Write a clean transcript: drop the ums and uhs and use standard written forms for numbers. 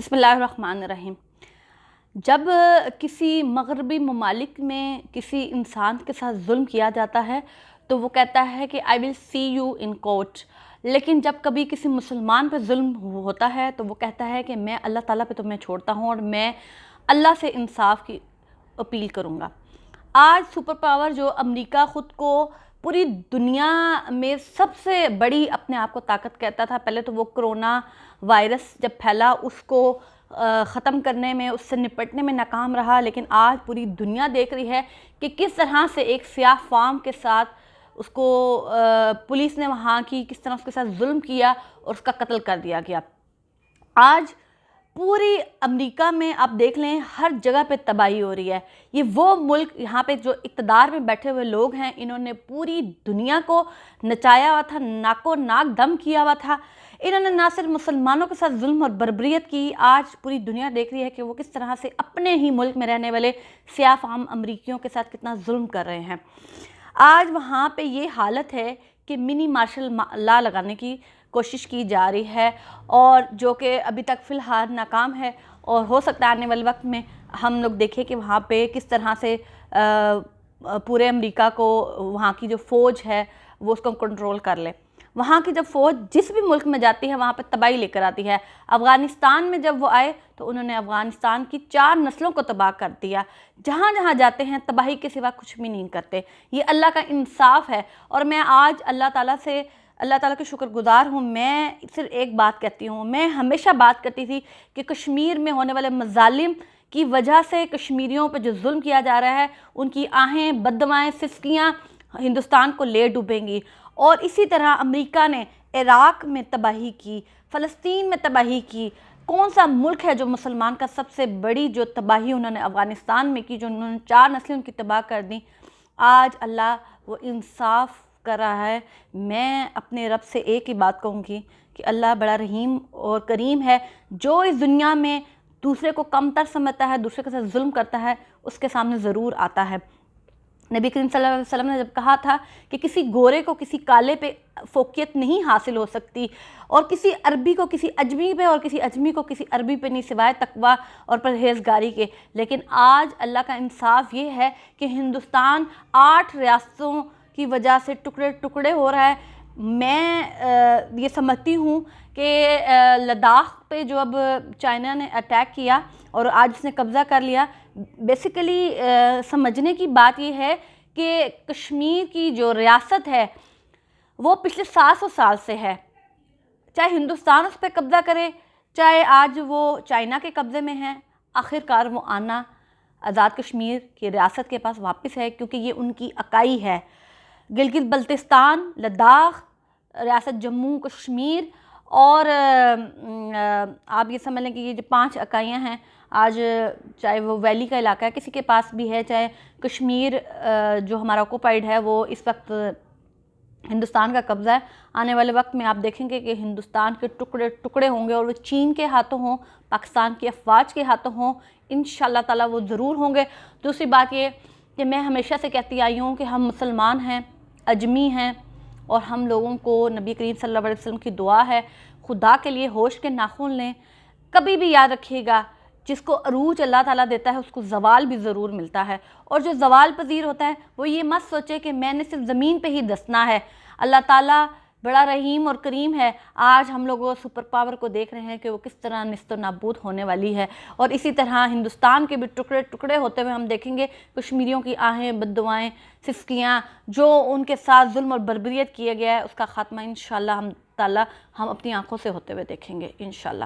بسم اللہ الرحمن الرحیم۔ جب کسی مغربی ممالک میں کسی انسان کے ساتھ ظلم کیا جاتا ہے تو وہ کہتا ہے کہ I will see you in court، لیکن جب کبھی کسی مسلمان پہ ظلم ہوتا ہے تو وہ کہتا ہے کہ میں اللہ تعالیٰ پہ تمہیں چھوڑتا ہوں اور میں اللہ سے انصاف کی اپیل کروں گا۔ آج سپر پاور جو امریکہ خود کو پوری دنیا میں سب سے بڑی اپنے آپ کو طاقت کہتا تھا، پہلے تو وہ کرونا وائرس جب پھیلا اس کو ختم کرنے میں، اس سے نپٹنے میں ناکام رہا، لیکن آج پوری دنیا دیکھ رہی ہے کہ کس طرح سے ایک سیاہ فام کے ساتھ اس کو پولیس نے وہاں کی کس طرح اس کے ساتھ ظلم کیا اور اس کا قتل کر دیا گیا۔ آج پوری امریکہ میں آپ دیکھ لیں ہر جگہ پہ تباہی ہو رہی ہے۔ یہ وہ ملک یہاں پہ جو اقتدار میں بیٹھے ہوئے لوگ ہیں، انہوں نے پوری دنیا کو نچایا ہوا تھا، ناکو ناک دم کیا ہوا تھا۔ انہوں نے نہ صرف مسلمانوں کے ساتھ ظلم اور بربریت کی، آج پوری دنیا دیکھ رہی ہے کہ وہ کس طرح سے اپنے ہی ملک میں رہنے والے سیاہ فام امریکیوں کے ساتھ کتنا ظلم کر رہے ہیں۔ آج وہاں پہ یہ حالت ہے کہ منی مارشل لا لگانے کی کوشش کی جا رہی ہے، اور جو کہ ابھی تک فی الحال ناکام ہے، اور ہو سکتا ہے آنے والے وقت میں ہم لوگ دیکھیں کہ وہاں پہ کس طرح سے پورے امریکہ کو وہاں کی جو فوج ہے وہ اس کو کنٹرول کر لے۔ وہاں کی جب فوج جس بھی ملک میں جاتی ہے وہاں پہ تباہی لے کر آتی ہے۔ افغانستان میں جب وہ آئے تو انہوں نے افغانستان کی 4 نسلوں کو تباہ کر دیا۔ جہاں جہاں جاتے ہیں تباہی کے سوا کچھ بھی نہیں کرتے۔ یہ اللہ کا انصاف ہے، اور میں آج اللہ تعالیٰ کے شکر گزار ہوں۔ میں صرف ایک بات کہتی ہوں، میں ہمیشہ بات کرتی تھی کہ کشمیر میں ہونے والے مظالم کی وجہ سے کشمیریوں پہ جو ظلم کیا جا رہا ہے، ان کی آہیں، بددعائیں، سسکیاں ہندوستان کو لے ڈوبیں گی۔ اور اسی طرح امریکہ نے عراق میں تباہی کی، فلسطین میں تباہی کی۔ کون سا ملک ہے جو مسلمان کا سب سے بڑی جو تباہی انہوں نے افغانستان میں کی، جو انہوں نے 4 نسلیں ان کی تباہ کر دیں۔ آج اللہ وہ انصاف کر رہا ہے۔ میں اپنے رب سے ایک ہی بات کہوں گی کہ اللہ بڑا رحیم اور کریم ہے۔ جو اس دنیا میں دوسرے کو کم تر سمجھتا ہے، دوسرے کے ساتھ ظلم کرتا ہے، اس کے سامنے ضرور آتا ہے۔ نبی کریم صلی اللہ علیہ وسلم نے جب کہا تھا کہ کسی گورے کو کسی کالے پہ فوقیت نہیں حاصل ہو سکتی، اور کسی عربی کو کسی اجمی پہ، اور کسی اجمی کو کسی عربی پہ نہیں، سوائے تقویٰ اور پرہیزگاری کے۔ لیکن آج اللہ کا انصاف یہ ہے کہ ہندوستان 8 ریاستوں کی وجہ سے ٹکڑے ٹکڑے ہو رہا ہے۔ میں یہ سمجھتی ہوں کہ لداخ پہ جو اب چائنا نے اٹیک کیا اور آج اس نے قبضہ کر لیا، بیسیکلی سمجھنے کی بات یہ ہے کہ کشمیر کی جو ریاست ہے وہ پچھلے 700 سال سے ہے، چاہے ہندوستان اس پہ قبضہ کرے، چاہے آج وہ چائنا کے قبضے میں ہیں، آخر کار وہ آنا آزاد کشمیر کی ریاست کے پاس واپس ہے، کیونکہ یہ ان کی اکائی ہے۔ گلگت بلتستان، لداخ، ریاست جموں کشمیر، اور آپ یہ سمجھ لیں کہ یہ جو 5 اکائیاں ہیں، آج چاہے وہ ویلی کا علاقہ ہے کسی کے پاس بھی ہے، چاہے کشمیر جو ہمارا آکوپائیڈ ہے وہ اس وقت ہندوستان کا قبضہ ہے، آنے والے وقت میں آپ دیکھیں گے کہ ہندوستان کے ٹکڑے ٹکڑے ہوں گے، اور وہ چین کے ہاتھوں ہوں، پاکستان کی افواج کے ہاتھوں ہوں، انشاءاللہ تعالیٰ وہ ضرور ہوں گے۔ دوسری بات یہ کہ میں ہمیشہ سے کہتی آئی ہوں کہ ہم مسلمان ہیں، اجمی ہیں، اور ہم لوگوں کو نبی کریم صلی اللہ علیہ وسلم کی دعا ہے، خدا کے لیے ہوش کے ناخن لیں۔ کبھی بھی یاد رکھیے گا، جس کو عروج اللہ تعالیٰ دیتا ہے اس کو زوال بھی ضرور ملتا ہے، اور جو زوال پذیر ہوتا ہے وہ یہ مت سوچے کہ میں نے صرف زمین پہ ہی دسنا ہے۔ اللہ تعالیٰ بڑا رحیم اور کریم ہے۔ آج ہم لوگ سپر پاور کو دیکھ رہے ہیں کہ وہ کس طرح نیست و نابود ہونے والی ہے، اور اسی طرح ہندوستان کے بھی ٹکڑے ٹکڑے ہوتے ہوئے ہم دیکھیں گے کشمیریوں کی آہیں، بددعائیں، سسکیاں، جو ان کے ساتھ ظلم اور بربریت کیا گیا ہے، اس کا خاتمہ انشاءاللہ ہم اپنی آنکھوں سے ہوتے ہوئے دیکھیں گے انشاءاللہ۔